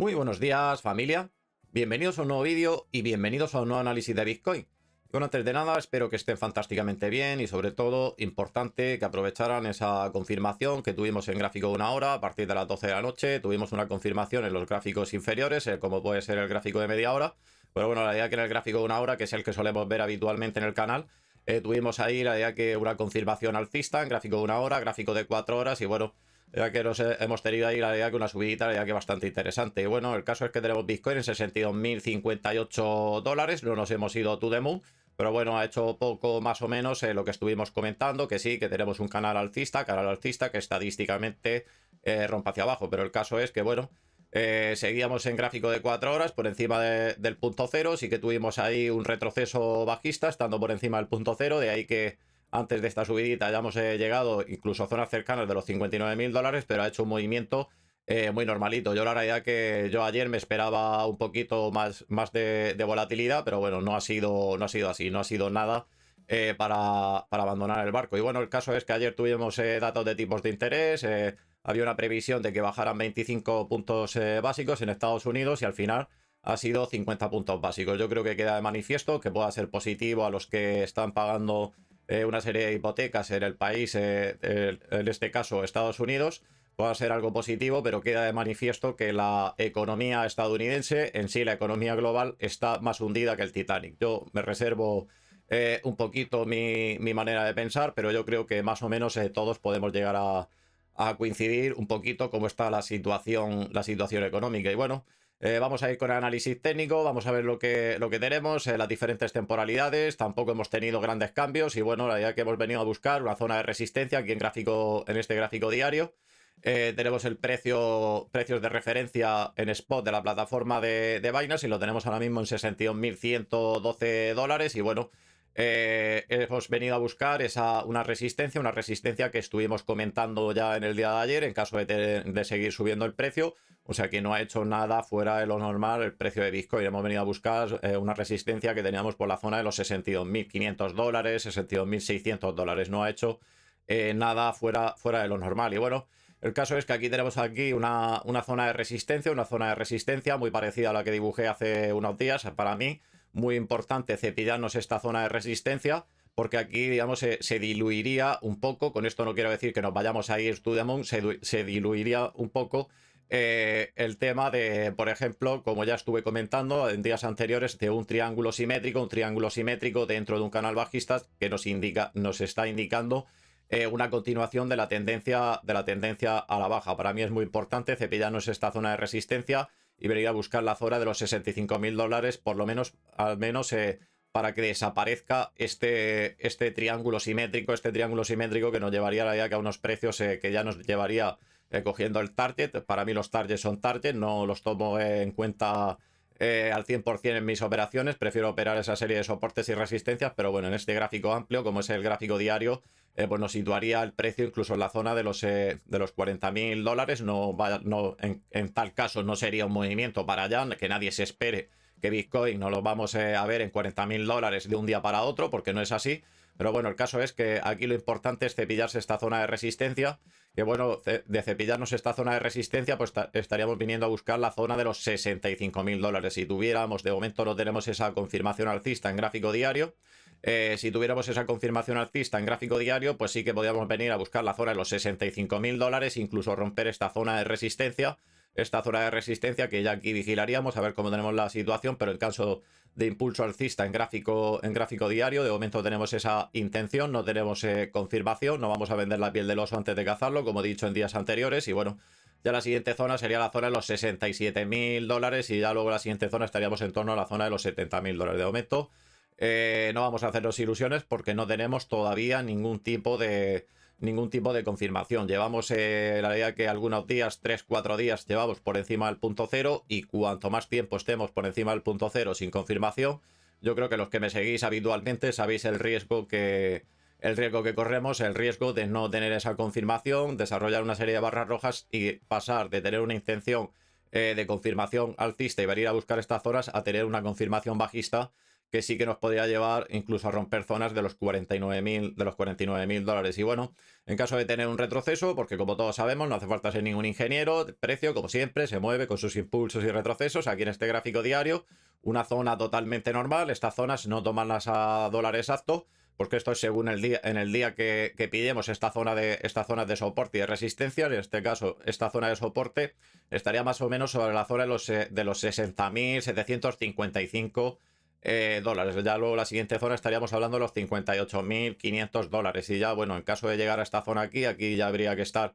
Muy buenos días, familia. Bienvenidos a un nuevo vídeo y bienvenidos a un nuevo análisis de Bitcoin. Bueno, antes de nada, espero que estén fantásticamente bien y sobre todo, importante que aprovecharan esa confirmación que tuvimos en gráfico de una hora a partir de las 12 de la noche. Tuvimos una confirmación en los gráficos inferiores, como puede ser el gráfico de media hora. Pero bueno, la idea que en el gráfico de una hora, que es el que solemos ver habitualmente en el canal, tuvimos ahí la idea que una confirmación alcista en gráfico de una hora, gráfico de 4 horas y bueno, ya que hemos tenido ahí la idea que una subidita, la idea que bastante interesante. Y bueno, el caso es que tenemos Bitcoin en 62.058 dólares, no nos hemos ido to the moon, pero bueno, ha hecho poco más o menos lo que estuvimos comentando, que sí, que tenemos un canal alcista que estadísticamente rompe hacia abajo, pero el caso es que bueno, seguíamos en gráfico de 4 horas por encima del punto cero, sí que tuvimos ahí un retroceso bajista estando por encima del punto cero, de ahí que antes de esta subidita ya hemos llegado incluso a zonas cercanas de los 59.000 dólares, pero ha hecho un movimiento muy normalito. Yo la realidad que yo ayer me esperaba un poquito más de volatilidad, pero bueno, no ha sido así, no ha sido nada para abandonar el barco. Y bueno, el caso es que ayer tuvimos datos de tipos de interés, había una previsión de que bajaran 25 puntos básicos en Estados Unidos y al final ha sido 50 puntos básicos. Yo creo que queda de manifiesto que pueda ser positivo a los que están pagando una serie de hipotecas en el país, en este caso Estados Unidos, pueda ser algo positivo, pero queda de manifiesto que la economía estadounidense, en sí la economía global, está más hundida que el Titanic. Yo me reservo un poquito mi manera de pensar, pero yo creo que más o menos todos podemos llegar a coincidir un poquito cómo está la situación económica. Y bueno, vamos a ir con el análisis técnico, vamos a ver lo que tenemos, las diferentes temporalidades. Tampoco hemos tenido grandes cambios y bueno, la idea que hemos venido a buscar una zona de resistencia aquí en este gráfico diario. Tenemos el precios de referencia en spot de la plataforma de Binance y lo tenemos ahora mismo en 62.112 dólares y bueno, hemos venido a buscar una resistencia que estuvimos comentando ya en el día de ayer en caso de seguir subiendo el precio. O sea que no ha hecho nada fuera de lo normal el precio de Bitcoin. Hemos venido a buscar una resistencia que teníamos por la zona de los 62.500 dólares, 62.600 dólares. No ha hecho nada fuera de lo normal. Y bueno, el caso es que aquí tenemos una zona de resistencia muy parecida a la que dibujé hace unos días. Para mí, muy importante cepillarnos esta zona de resistencia, porque aquí, digamos, se diluiría un poco. Con esto no quiero decir que nos vayamos a ir to the moon, se diluiría un poco el tema de, por ejemplo, como ya estuve comentando en días anteriores, de un triángulo simétrico dentro de un canal bajista que nos está indicando una continuación de la tendencia a la baja. Para mí es muy importante cepillarnos esta zona de resistencia y venir a buscar la zona de los 65.000 dólares, por lo menos, al menos para que desaparezca este triángulo simétrico, que nos llevaría a la idea que a unos precios que ya nos llevaría cogiendo el target. Para mí los targets son targets, no los tomo en cuenta al 100% en mis operaciones, prefiero operar esa serie de soportes y resistencias, pero bueno, en este gráfico amplio, como es el gráfico diario, pues nos situaría el precio incluso en la zona de los 40.000 dólares. En tal caso no sería un movimiento para allá, que nadie se espere que Bitcoin no lo vamos a ver en 40.000 dólares de un día para otro, porque no es así. Pero bueno, el caso es que aquí lo importante es cepillarse esta zona de resistencia, que bueno, de cepillarnos esta zona de resistencia, pues estaríamos viniendo a buscar la zona de los 65.000 dólares. Si tuviéramos, de momento no tenemos esa confirmación alcista en gráfico diario, si tuviéramos esa confirmación alcista en gráfico diario, pues sí que podríamos venir a buscar la zona de los 65.000 dólares, incluso romper esta zona de resistencia. Esta zona de resistencia que ya aquí vigilaríamos a ver cómo tenemos la situación, pero en caso de impulso alcista en gráfico diario, de momento tenemos esa intención, no tenemos confirmación, no vamos a vender la piel del oso antes de cazarlo, como he dicho en días anteriores, y bueno, ya la siguiente zona sería la zona de los 67.000 dólares y ya luego la siguiente zona estaríamos en torno a la zona de los 70.000 dólares. De momento no vamos a hacernos ilusiones porque no tenemos todavía ningún tipo de confirmación. Llevamos la idea que algunos días, 3-4 días, llevamos por encima del punto cero, y cuanto más tiempo estemos por encima del punto cero sin confirmación, yo creo que los que me seguís habitualmente sabéis el riesgo que corremos, el riesgo de no tener esa confirmación, desarrollar una serie de barras rojas y pasar de tener una intención de confirmación alcista y venir a buscar estas zonas a tener una confirmación bajista que sí que nos podría llevar incluso a romper zonas de los 49.000 dólares. Y bueno, en caso de tener un retroceso, porque como todos sabemos, no hace falta ser ningún ingeniero, el precio, como siempre, se mueve con sus impulsos y retrocesos. Aquí en este gráfico diario, una zona totalmente normal. Estas zonas no tomarlas a dólar exacto, porque esto es según el día, en el día que pillemos esta zona de soporte y de resistencia. En este caso, esta zona de soporte estaría más o menos sobre la zona de los 60.755 dólares. Ya luego la siguiente zona estaríamos hablando de los 58.500 dólares. Y ya, bueno, en caso de llegar a esta zona aquí ya habría que estar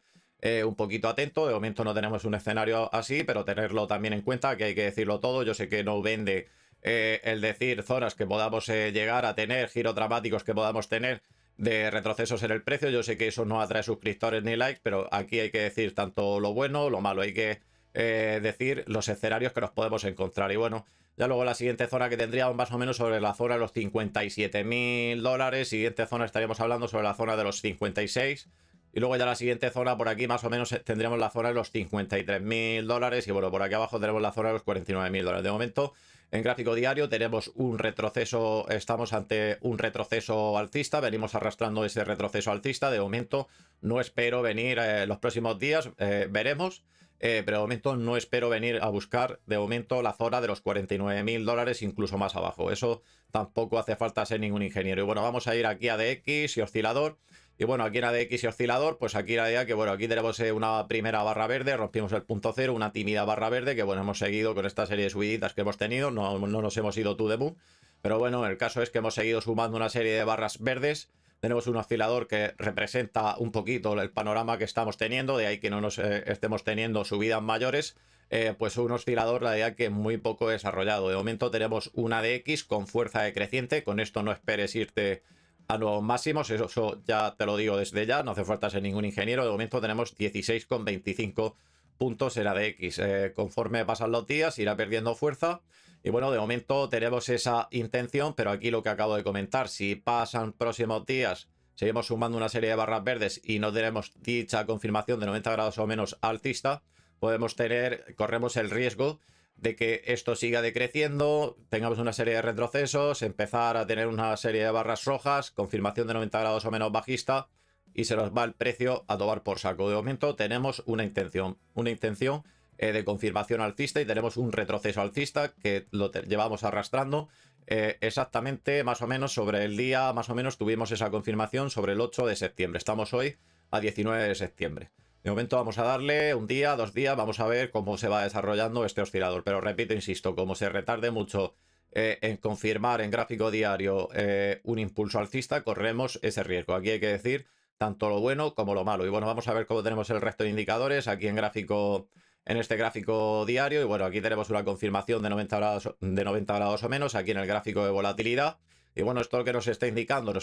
un poquito atento. De momento no tenemos un escenario así, pero tenerlo también en cuenta, que hay que decirlo todo. Yo sé que no vende el decir zonas que podamos llegar a tener, giros dramáticos que podamos tener de retrocesos en el precio. Yo sé que eso no atrae suscriptores ni likes, pero aquí hay que decir tanto lo bueno, lo malo. Hay que decir los escenarios que nos podemos encontrar. Y bueno, ya luego la siguiente zona que tendríamos más o menos sobre la zona de los 57.000 dólares. Siguiente zona estaríamos hablando sobre la zona de los 56. Y luego ya la siguiente zona por aquí más o menos tendríamos la zona de los 53.000 dólares. Y bueno, por aquí abajo tenemos la zona de los 49.000 dólares. De momento, en gráfico diario tenemos un retroceso, estamos ante un retroceso alcista, venimos arrastrando ese retroceso alcista. De momento no espero venir los próximos días, veremos. Pero de momento no espero venir a buscar de momento la zona de los 49.000 dólares, incluso más abajo. Eso tampoco hace falta ser ningún ingeniero. Y bueno, vamos a ir aquí a DX y oscilador. Y bueno, aquí en ADX y oscilador, pues aquí la idea que, bueno, aquí tenemos una primera barra verde, rompimos el punto cero, una tímida barra verde, que bueno, hemos seguido con esta serie de subiditas que hemos tenido, no nos hemos ido to the moon, pero bueno, el caso es que hemos seguido sumando una serie de barras verdes. Tenemos un oscilador que representa un poquito el panorama que estamos teniendo, de ahí que no nos estemos teniendo subidas mayores. Pues un oscilador, la idea que muy poco desarrollado. De momento tenemos una ADX con fuerza decreciente, con esto no esperes irte a nuevos máximos, eso ya te lo digo desde ya, no hace falta ser ningún ingeniero. De momento tenemos 16,25 puntos en ADX. Conforme pasan los días irá perdiendo fuerza. Y bueno, de momento tenemos esa intención, pero aquí lo que acabo de comentar, si pasan próximos días, seguimos sumando una serie de barras verdes y no tenemos dicha confirmación de 90 grados o menos alcista, corremos el riesgo de que esto siga decreciendo, tengamos una serie de retrocesos, empezar a tener una serie de barras rojas, confirmación de 90 grados o menos bajista, y se nos va el precio a tomar por saco. De momento tenemos una intención de confirmación alcista y tenemos un retroceso alcista que lo llevamos arrastrando. Exactamente, más o menos sobre el día, más o menos tuvimos esa confirmación sobre el 8 de septiembre. Estamos hoy a 19 de septiembre. De momento vamos a darle un día, 2 días, vamos a ver cómo se va desarrollando este oscilador. Pero repito, insisto, como se retarde mucho en confirmar en gráfico diario un impulso alcista, corremos ese riesgo. Aquí hay que decir tanto lo bueno como lo malo. Y bueno, vamos a ver cómo tenemos el resto de indicadores aquí en este gráfico diario. Y bueno, aquí tenemos una confirmación de 90 grados o menos, aquí en el gráfico de volatilidad. Y bueno, esto lo que nos está indicando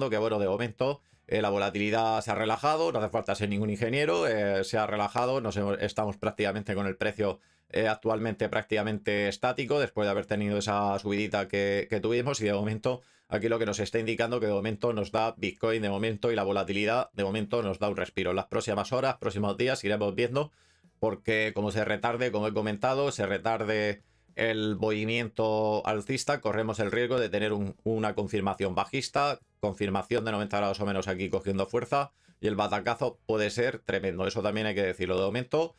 que, bueno, de momento la volatilidad se ha relajado, no hace falta ser ningún ingeniero, se ha relajado, estamos prácticamente con el precio actualmente prácticamente estático después de haber tenido esa subidita que tuvimos. Y de momento aquí lo que nos está indicando que de momento nos da Bitcoin de momento, y la volatilidad de momento nos da un respiro. En las próximas horas, próximos días iremos viendo, porque como se retarde, como he comentado, se retarde el movimiento alcista, corremos el riesgo de tener una confirmación bajista, confirmación de 90 grados o menos aquí cogiendo fuerza, y el batacazo puede ser tremendo. Eso también hay que decirlo. De momento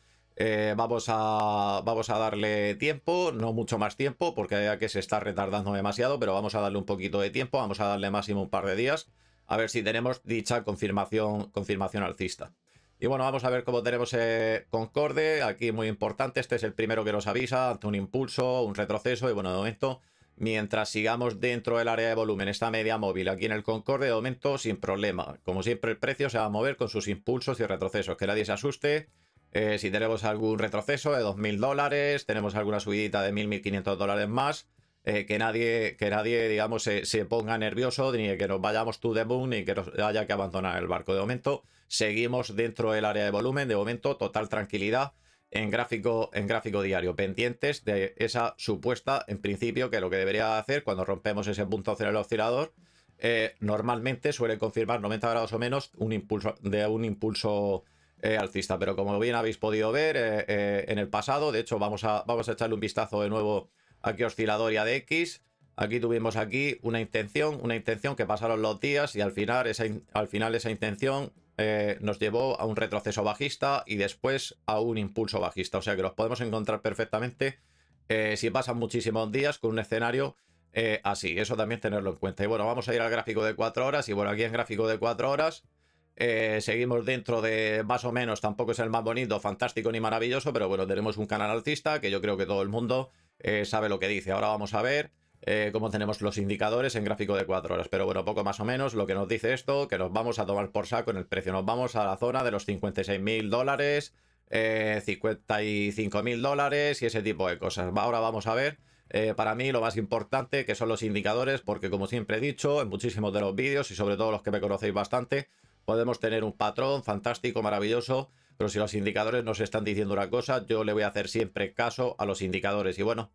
vamos a darle tiempo, no mucho más tiempo, porque ya que se está retardando demasiado, pero vamos a darle un poquito de tiempo, vamos a darle máximo un par de días, a ver si tenemos dicha confirmación alcista. Y bueno, vamos a ver cómo tenemos Concorde, aquí muy importante, este es el primero que nos avisa ante un impulso, un retroceso. Y bueno, de momento, mientras sigamos dentro del área de volumen, esta media móvil aquí en el Concorde, de momento sin problema. Como siempre, el precio se va a mover con sus impulsos y retrocesos, que nadie se asuste. Si tenemos algún retroceso de 2.000 dólares, tenemos alguna subidita de 1.500 dólares más, que nadie digamos, se ponga nervioso, ni que nos vayamos to the moon, ni que nos haya que abandonar el barco. De momento, seguimos dentro del área de volumen, de momento, total tranquilidad en gráfico diario, pendientes de esa supuesta, en principio, que lo que debería hacer cuando rompemos ese punto cero del oscilador, normalmente suele confirmar 90 grados o menos un impulso alcista. Pero como bien habéis podido ver en el pasado, de hecho vamos a echarle un vistazo de nuevo aquí oscilador y ADX. Aquí tuvimos aquí una intención que pasaron los días y al final esa intención nos llevó a un retroceso bajista y después a un impulso bajista. O sea que los podemos encontrar perfectamente si pasan muchísimos días con un escenario así. Eso también tenerlo en cuenta. Y bueno, vamos a ir al gráfico de 4 horas. Y bueno, aquí en gráfico de 4 horas seguimos dentro de más o menos, tampoco es el más bonito, fantástico ni maravilloso, pero bueno, tenemos un canal alcista que yo creo que todo el mundo sabe lo que dice. Ahora vamos a ver cómo tenemos los indicadores en gráfico de 4 horas. Pero bueno, poco más o menos lo que nos dice esto, que nos vamos a tomar por saco en el precio. Nos vamos a la zona de los $56.000, $55.000 y ese tipo de cosas. Ahora vamos a ver. Para mí lo más importante que son los indicadores, porque como siempre he dicho en muchísimos de los vídeos y sobre todo los que me conocéis bastante, podemos tener un patrón fantástico, maravilloso, pero si los indicadores nos están diciendo una cosa, yo le voy a hacer siempre caso a los indicadores. Y bueno,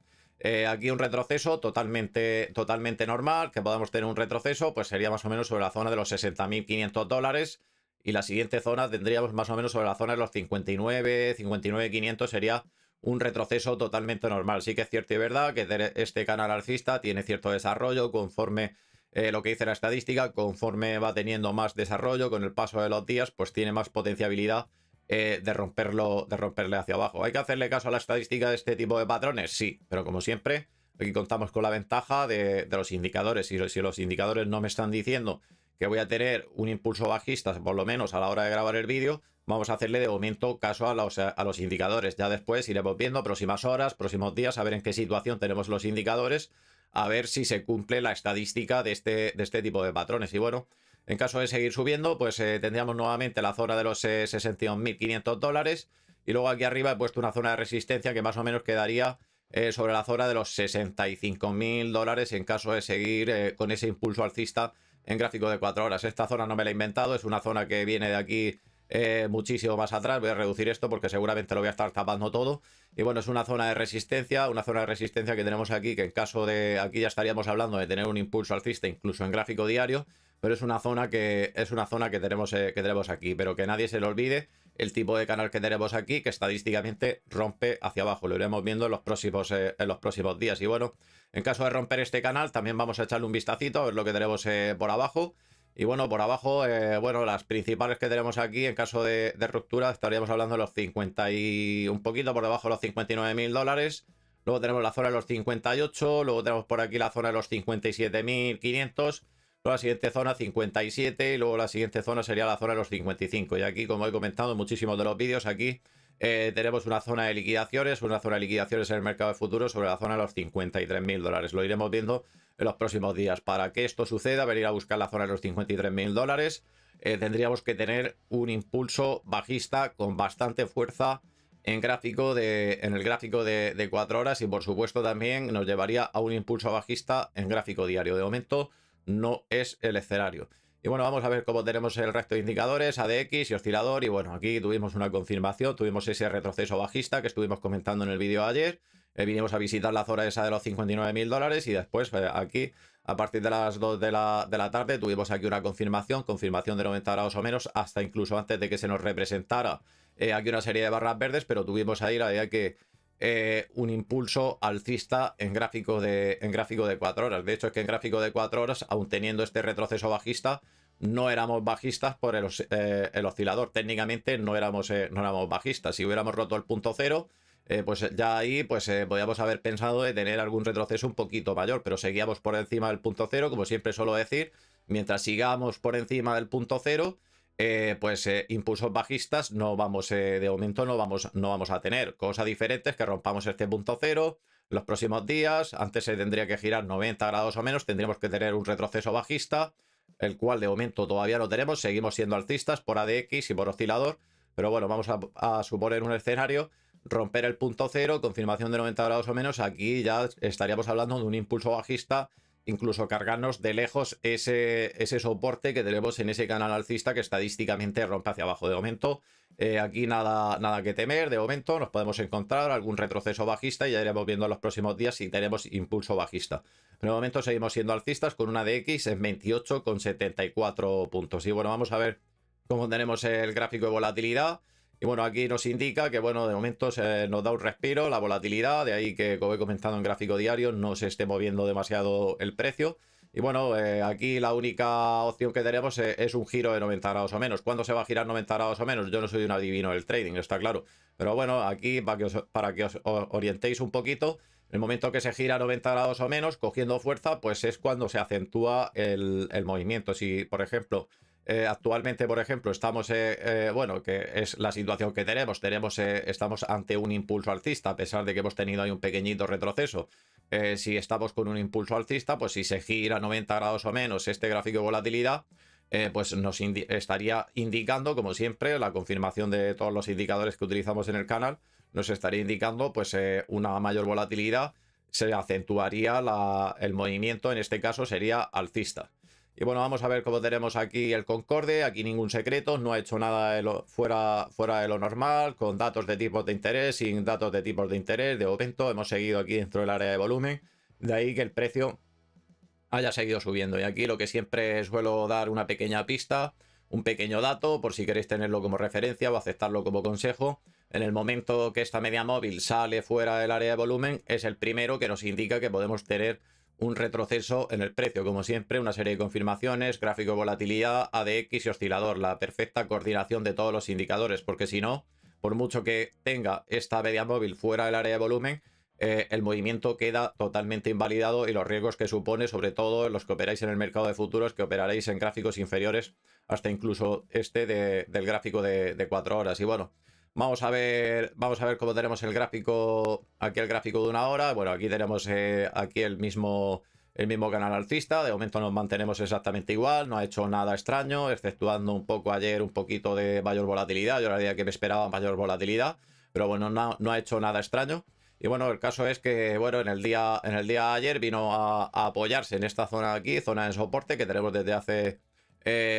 aquí un retroceso totalmente normal, que podamos tener un retroceso, pues sería más o menos sobre la zona de los $60.500 y la siguiente zona tendríamos más o menos sobre la zona de los 59.500, sería un retroceso totalmente normal. Sí que es cierto y verdad que este canal alcista tiene cierto desarrollo conforme lo que dice la estadística, conforme va teniendo más desarrollo con el paso de los días, pues tiene más potencialidad de romperle hacia abajo. ¿Hay que hacerle caso a la estadística de este tipo de patrones? Sí, pero como siempre, aquí contamos con la ventaja de los indicadores. Si los indicadores no me están diciendo que voy a tener un impulso bajista, por lo menos a la hora de grabar el vídeo, vamos a hacerle de momento caso a los indicadores. Ya después iremos viendo próximas horas, próximos días, a ver en qué situación tenemos los indicadores, a ver si se cumple la estadística de este tipo de patrones. Y bueno, en caso de seguir subiendo, pues tendríamos nuevamente la zona de los $61.500 y luego aquí arriba he puesto una zona de resistencia que más o menos quedaría sobre la zona de los $65.000 en caso de seguir con ese impulso alcista en gráfico de 4 horas. Esta zona no me la he inventado, es una zona que viene de aquí muchísimo más atrás. Voy a reducir esto porque seguramente lo voy a estar tapando todo. Y bueno, es una zona de resistencia que tenemos aquí, que en caso de aquí ya estaríamos hablando de tener un impulso alcista incluso en gráfico diario, pero es una zona que tenemos aquí, pero que nadie se le olvide el tipo de canal que tenemos aquí, que estadísticamente rompe hacia abajo. Lo iremos viendo en los próximos días. Y bueno, en caso de romper este canal, también vamos a echarle un vistacito a ver lo que tenemos por abajo. Y bueno, por abajo, bueno, las principales que tenemos aquí, en caso de ruptura, estaríamos hablando de los 50 y un poquito por debajo de los $59.000. Luego tenemos la zona de los 58, luego tenemos por aquí la zona de los 57.500. Luego la siguiente zona 57 y luego la siguiente zona sería la zona de los 55. Y aquí, como he comentado en muchísimos de los vídeos, aquí tenemos una zona de liquidaciones en el mercado de futuros sobre la zona de los $53.000. Lo iremos viendo en los próximos días. Para que esto suceda, venir a buscar la zona de los $53.000, tendríamos que tener un impulso bajista con bastante fuerza en el gráfico de 4 horas y por supuesto también nos llevaría a un impulso bajista en gráfico diario. De momento no es el escenario. Y bueno, vamos a ver cómo tenemos el resto de indicadores, ADX y oscilador. Y bueno, aquí tuvimos una confirmación, tuvimos ese retroceso bajista que estuvimos comentando en el vídeo de ayer. Vinimos a visitar la zona esa de los $59.000 y después aquí, a partir de las 2 de la tarde, tuvimos aquí una confirmación de 90 grados o menos, hasta incluso antes de que se nos representara aquí una serie de barras verdes, pero tuvimos ahí un impulso alcista en gráfico de 4 horas. De hecho, es que en gráfico de 4 horas, aun teniendo este retroceso bajista, no éramos bajistas por el oscilador. Técnicamente no éramos bajistas. Si hubiéramos roto el punto cero, pues ya ahí podíamos haber pensado de tener algún retroceso un poquito mayor, pero seguíamos por encima del punto cero, como siempre suelo decir. Mientras sigamos por encima del punto cero, impulsos bajistas de momento no vamos a tener. Cosa diferente es que rompamos este punto cero los próximos días. Antes se tendría que girar 90 grados o menos, tendríamos que tener un retroceso bajista, el cual de momento todavía no tenemos. Seguimos siendo alcistas por ADX y por oscilador, pero bueno, vamos a suponer un escenario, romper el punto cero, confirmación de 90 grados o menos. Aquí ya estaríamos hablando de un impulso bajista, incluso cargarnos de lejos ese soporte que tenemos en ese canal alcista que estadísticamente rompe hacia abajo. De momento, aquí nada que temer. De momento nos podemos encontrar algún retroceso bajista y ya iremos viendo en los próximos días si tenemos impulso bajista. Pero de momento seguimos siendo alcistas con una DX en 28,74 puntos. Y bueno, vamos a ver cómo tenemos el gráfico de volatilidad. Y bueno, aquí nos indica que, bueno, de momento nos da un respiro la volatilidad, de ahí que, como he comentado en gráfico diario, no se esté moviendo demasiado el precio. Y bueno, aquí la única opción que tenemos es un giro de 90 grados o menos. ¿Cuándo se va a girar 90 grados o menos? Yo no soy un adivino del trading, está claro. Pero bueno, aquí para que os orientéis un poquito, el momento que se gira 90 grados o menos, cogiendo fuerza, pues es cuando se acentúa el movimiento. Si, por ejemplo, actualmente, por ejemplo, estamos, bueno, que es la situación que tenemos, estamos ante un impulso alcista, a pesar de que hemos tenido ahí un pequeñito retroceso. Si estamos con un impulso alcista, pues si se gira 90 grados o menos este gráfico de volatilidad, pues nos estaría indicando, como siempre, la confirmación de todos los indicadores que utilizamos en el canal, nos estaría indicando pues una mayor volatilidad, se acentuaría el movimiento, en este caso sería alcista. Y bueno, vamos a ver cómo tenemos aquí el Concorde. Aquí ningún secreto, no ha hecho nada fuera de lo normal, con datos de tipos de interés, sin datos de tipos de interés. De momento hemos seguido aquí dentro del área de volumen. De ahí que el precio haya seguido subiendo. Y aquí lo que siempre suelo dar una pequeña pista, un pequeño dato, por si queréis tenerlo como referencia o aceptarlo como consejo. En el momento que esta media móvil sale fuera del área de volumen, es el primero que nos indica que podemos tener un retroceso en el precio. Como siempre, una serie de confirmaciones, gráfico de volatilidad, ADX y oscilador, la perfecta coordinación de todos los indicadores, porque si no, por mucho que tenga esta media móvil fuera del área de volumen, el movimiento queda totalmente invalidado y los riesgos que supone, sobre todo los que operáis en el mercado de futuros, que operaréis en gráficos inferiores hasta incluso este del gráfico de 4 horas. Y bueno, vamos a ver cómo tenemos el gráfico, aquí el gráfico de una hora. Bueno, aquí tenemos aquí el mismo canal alcista. De momento nos mantenemos exactamente igual, no ha hecho nada extraño, exceptuando un poco ayer un poquito de mayor volatilidad. Yo la idea que me esperaba mayor volatilidad, pero bueno, no ha hecho nada extraño. Y bueno, el caso es que, bueno, en el día de ayer vino a apoyarse en esta zona de aquí, zona de soporte que tenemos desde hace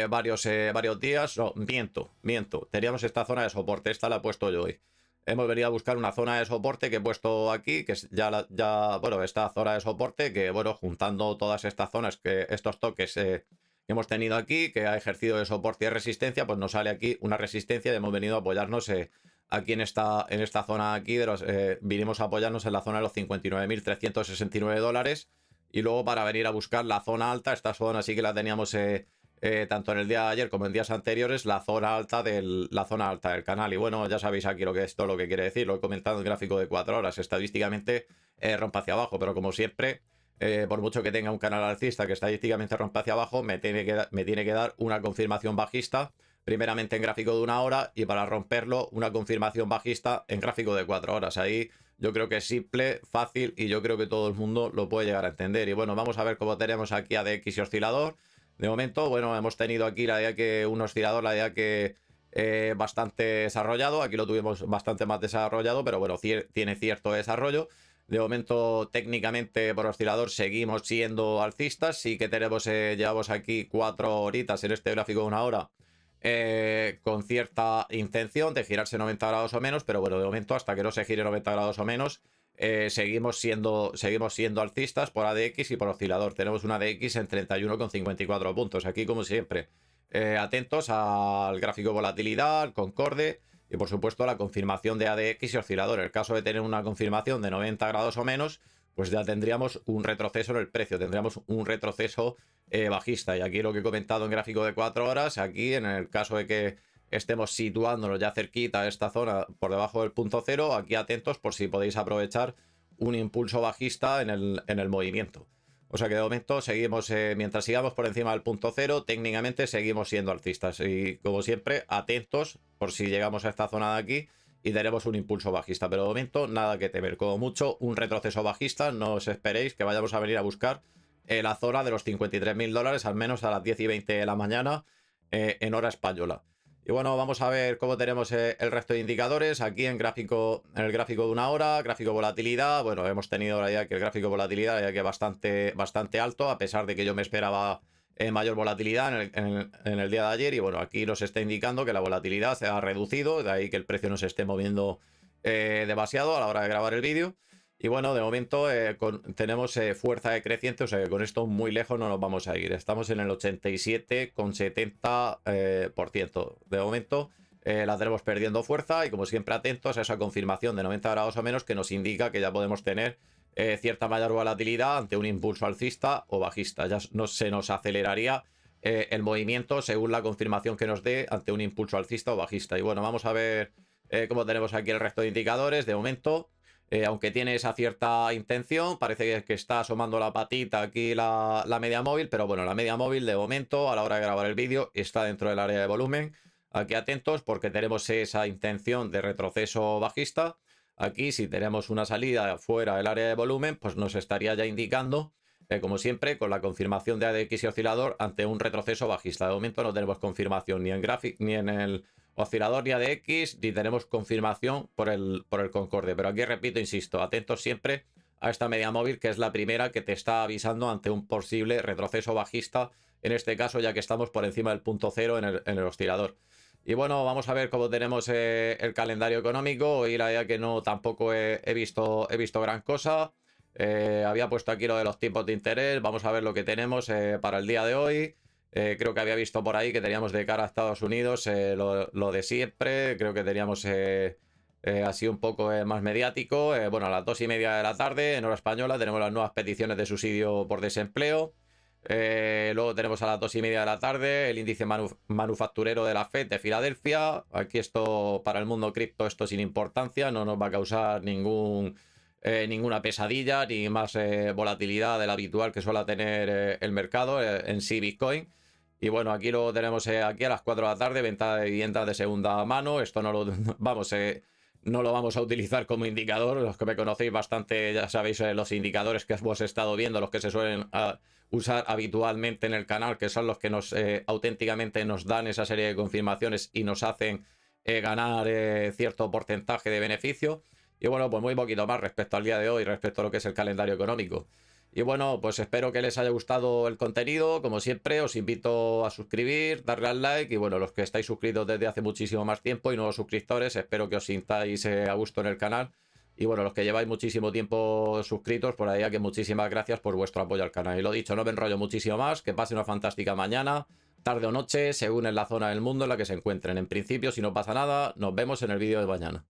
varios días. No, miento. Teníamos esta zona de soporte, esta la he puesto yo hoy. Hemos venido a buscar una zona de soporte que he puesto aquí, que es bueno, esta zona de soporte, que bueno, juntando todas estas zonas, estos toques que hemos tenido aquí, que ha ejercido de soporte y resistencia, pues nos sale aquí una resistencia y hemos venido a apoyarnos aquí en esta zona aquí, vinimos a apoyarnos en la zona de los 59.369 dólares. Y luego para venir a buscar la zona alta, esta zona sí que la teníamos tanto en el día de ayer como en días anteriores, la zona alta del canal. Y bueno, ya sabéis aquí lo que esto lo que quiere decir, lo he comentado en gráfico de 4 horas, estadísticamente rompe hacia abajo, pero como siempre, por mucho que tenga un canal alcista que estadísticamente rompe hacia abajo, me tiene que dar una confirmación bajista, primeramente en gráfico de una hora, y para romperlo una confirmación bajista en gráfico de 4 horas. Ahí yo creo que es simple, fácil, y yo creo que todo el mundo lo puede llegar a entender. Y bueno, vamos a ver cómo tenemos aquí ADX y oscilador. De momento, bueno, hemos tenido aquí un oscilador, la idea que bastante desarrollado. Aquí lo tuvimos bastante más desarrollado, pero bueno, tiene cierto desarrollo. De momento, técnicamente por oscilador seguimos siendo alcistas. Sí que llevamos aquí 4 horitas en este gráfico de una hora, con cierta intención de girarse 90 grados o menos, pero bueno, de momento hasta que no se gire 90 grados o menos, seguimos siendo alcistas por ADX y por oscilador. Tenemos una ADX en 31,54 puntos. Aquí, como siempre, atentos al gráfico de volatilidad, al Concorde y por supuesto a la confirmación de ADX y oscilador. En el caso de tener una confirmación de 90 grados o menos, pues ya tendríamos un retroceso en el precio, tendríamos un retroceso bajista. Y aquí lo que he comentado en gráfico de 4 horas, aquí en el caso de que estemos situándonos ya cerquita a esta zona por debajo del punto cero, aquí atentos por si podéis aprovechar un impulso bajista en el movimiento. O sea que de momento seguimos, mientras sigamos por encima del punto cero, técnicamente seguimos siendo alcistas. Y como siempre, atentos por si llegamos a esta zona de aquí y tenemos un impulso bajista. Pero de momento nada que temer, como mucho un retroceso bajista. No os esperéis que vayamos a venir a buscar la zona de los 53.000 dólares, al menos a las 10:20 de la mañana en hora española. Y bueno, vamos a ver cómo tenemos el resto de indicadores. Aquí en el gráfico de una hora, gráfico volatilidad. Bueno, hemos tenido la idea que el gráfico volatilidad ya que bastante alto, a pesar de que yo me esperaba mayor volatilidad en el día de ayer. Y bueno, aquí nos está indicando que la volatilidad se ha reducido, de ahí que el precio no se esté moviendo demasiado a la hora de grabar el vídeo. Y bueno, de momento tenemos fuerza decreciente, o sea que con esto muy lejos no nos vamos a ir. Estamos en el 87,70%. De momento la tenemos perdiendo fuerza y como siempre atentos a esa confirmación de 90 grados o menos que nos indica que ya podemos tener cierta mayor volatilidad ante un impulso alcista o bajista. Ya no se nos aceleraría el movimiento según la confirmación que nos dé ante un impulso alcista o bajista. Y bueno, vamos a ver cómo tenemos aquí el resto de indicadores. De momento, aunque tiene esa cierta intención, parece que está asomando la patita aquí la media móvil, pero bueno, la media móvil de momento, a la hora de grabar el vídeo, está dentro del área de volumen. Aquí atentos porque tenemos esa intención de retroceso bajista. Aquí, si tenemos una salida fuera del área de volumen, pues nos estaría ya indicando, como siempre, con la confirmación de ADX y oscilador ante un retroceso bajista. De momento no tenemos confirmación ni en gráfico ni en el oscilador ni ADX, ni tenemos confirmación por el concorde. Pero aquí repito, insisto, atentos siempre a esta media móvil, que es la primera que te está avisando ante un posible retroceso bajista, en este caso, ya que estamos por encima del punto cero en el oscilador. Y bueno, vamos a ver cómo tenemos el calendario económico. Hoy la idea que no tampoco he visto gran cosa. Había puesto aquí lo de los tipos de interés. Vamos a ver lo que tenemos para el día de hoy. Creo que había visto por ahí que teníamos de cara a Estados Unidos lo de siempre. Creo que teníamos así un poco más mediático. Bueno, a las 2:30 de la tarde en hora española tenemos las nuevas peticiones de subsidio por desempleo. Luego tenemos a las 2:30 de la tarde el índice manufacturero de la FED de Filadelfia. Aquí esto, para el mundo cripto, esto sin importancia, no nos va a causar ninguna pesadilla ni más volatilidad de la habitual que suele tener el mercado en sí Bitcoin. Y bueno, aquí lo tenemos aquí a las 4 de la tarde, venta de viviendas de segunda mano. Esto no lo no lo vamos a utilizar como indicador. Los que me conocéis bastante ya sabéis los indicadores que hemos estado viendo, los que se suelen usar habitualmente en el canal, que son los que nos auténticamente nos dan esa serie de confirmaciones y nos hacen ganar cierto porcentaje de beneficio. Y bueno, pues muy poquito más respecto al día de hoy, respecto a lo que es el calendario económico. Y bueno, pues espero que les haya gustado el contenido. Como siempre, os invito a suscribir, darle al like. Y bueno, los que estáis suscritos desde hace muchísimo más tiempo y nuevos suscriptores, espero que os sintáis a gusto en el canal. Y bueno, los que lleváis muchísimo tiempo suscritos, por ahí, que muchísimas gracias por vuestro apoyo al canal. Y lo dicho, no me enrollo muchísimo más. Que pasen una fantástica mañana, tarde o noche, según en la zona del mundo en la que se encuentren. En principio, si no pasa nada, nos vemos en el vídeo de mañana.